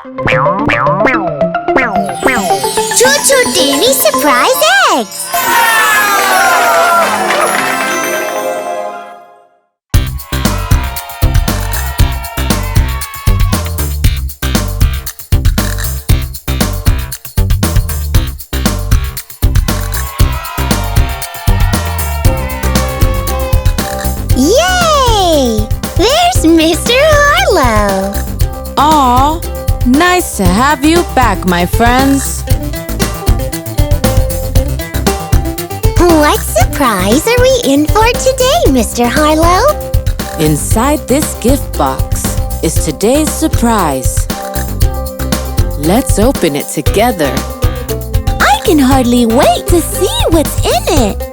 ChuChu Daily Surprise Eggs! Yay! There's Mr. Harlow! Aw, nice to have you back, my friends. What surprise are we in for today, Mr. Harlow? Inside this gift box is today's surprise. Let's open it together. I can hardly wait to see what's in it.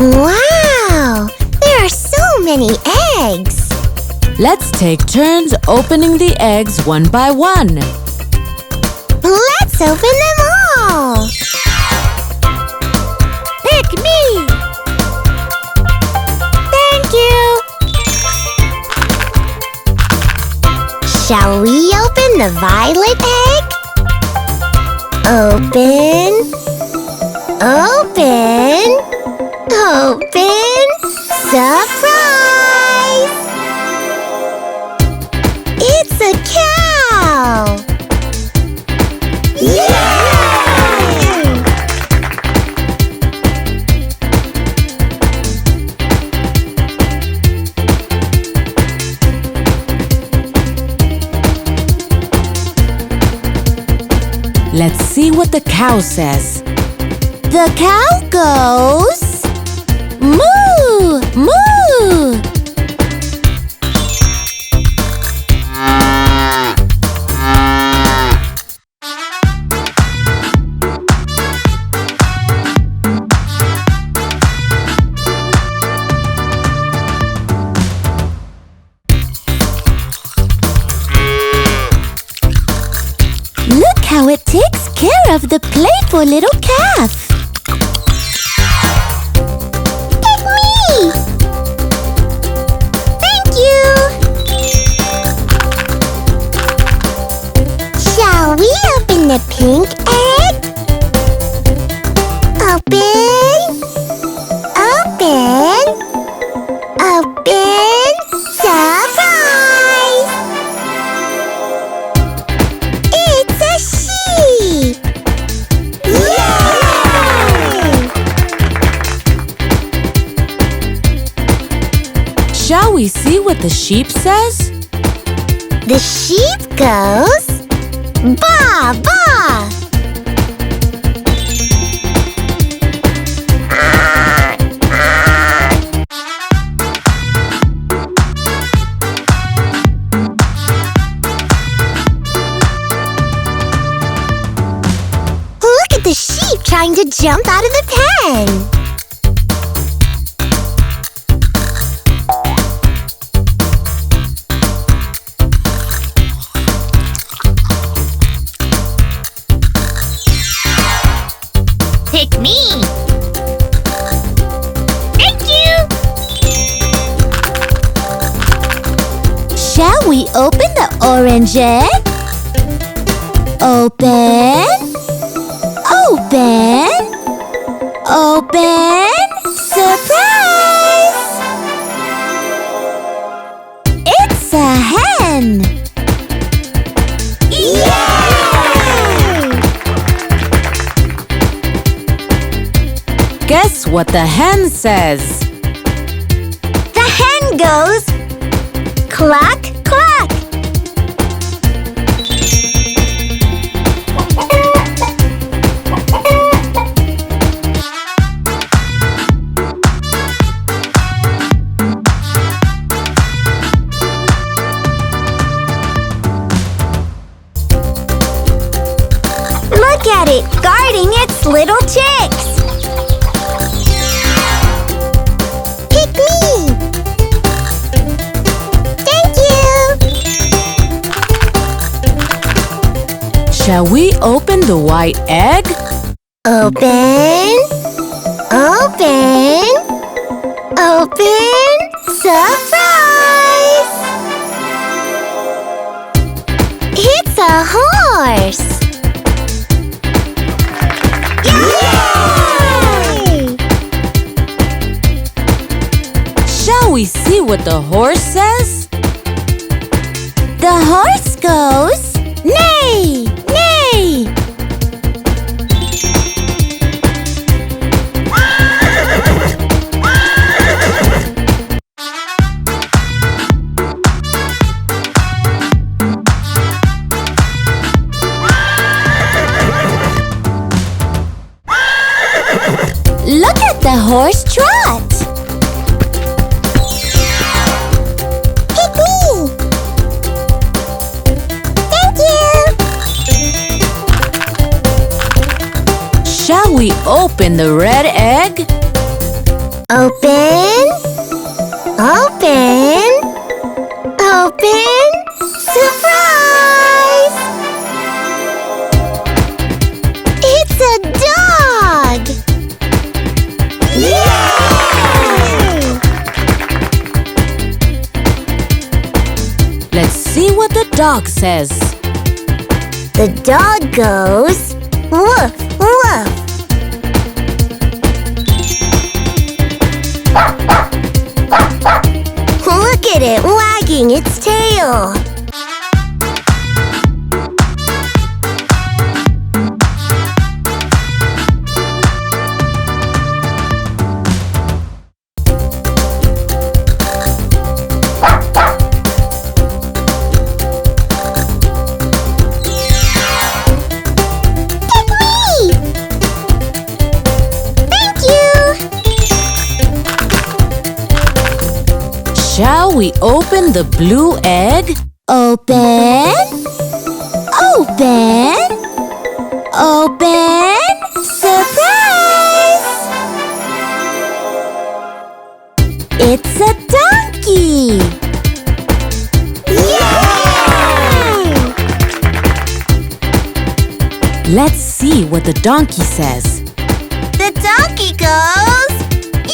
Wow! There are so many eggs! Let's take turns opening the eggs one by one. Let's open them all! Pick me! Thank you! Shall we open the violet egg? Open! Open! Open! Surprise! It's a cow! Yay! Let's see what the cow says. The cow goes... Moo! Moo! Look how it takes care of the playful little calf. Pick me! Thank you! Shall we open the pink egg? Open! Open! Open! Surprise! It's a sheep! Yay! Shall we see what the sheep says? The sheep goes... Ba! Ba! Look at the sheep trying to jump out of the pen! Pick me! Thank you! Shall we open the orange egg? Open! Open! Open! Surprise! It's a hen! Yay! Guess what the hen says? The hen goes... Cluck, cluck! Look at it, guarding its little chicks! Pick me! Thank you! Shall we open the white egg? Open! Open! Open! Surprise! It's a horse! Yay! Shall we see what the horse says? The horse goes, neigh! Neigh! Look at the horse trot! Pick me! Thank you! Shall we open the red egg? Open! Open! Open! Surprise! It's a dog! Yay! Let's see what the dog says. The dog goes, woof, woof. Look at it wagging its tail. Pick me! Thank you! Shall we open the blue egg? Open! Open! Open! Surprise! It's a donkey! Yay! Let's see what the donkey says. The donkey goes,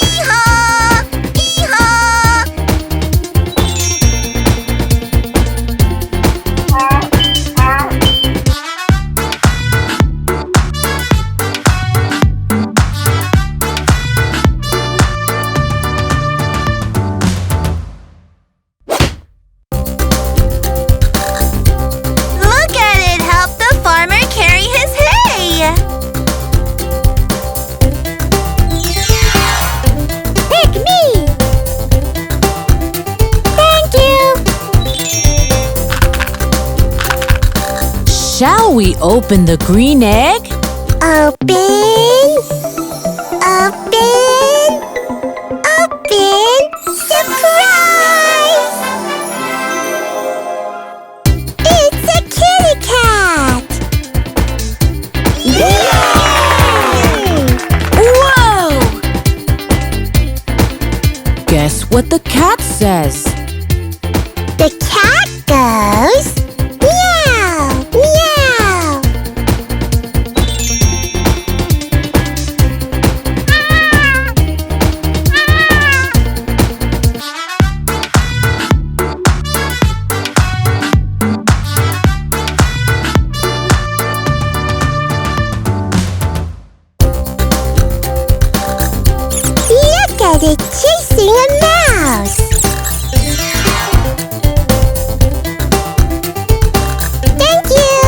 ee-haw! Ee-haw! Look at it help the farmer carry his hay! Pick me! Thank you! Shall we open the green egg? Open! Open! Open! Surprise! It's a kitty cat! Yay! Whoa! Guess what the cat says? The cat goes, meow! Meow! Look at it chasing a mouse! Thank you!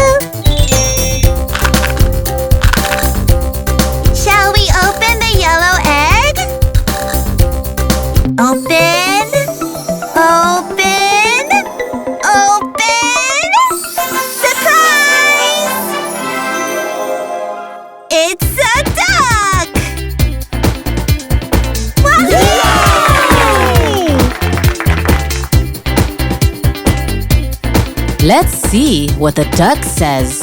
Shall we open the yellow egg? Open! Open! Open! Surprise! It's a duck! Yay! Let's see what the duck says.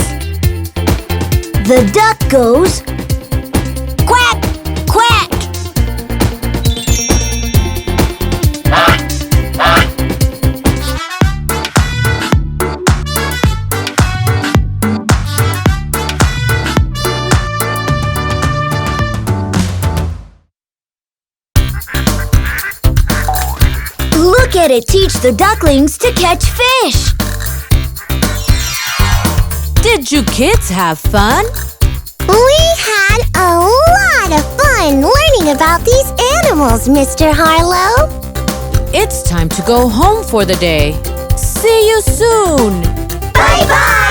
The duck goes, quack, quack. it teach the ducklings to catch fish. Did you kids have fun? We had a lot of fun learning about these animals, Mr. Harlow. It's time to go home for the day. See you soon! Bye-bye!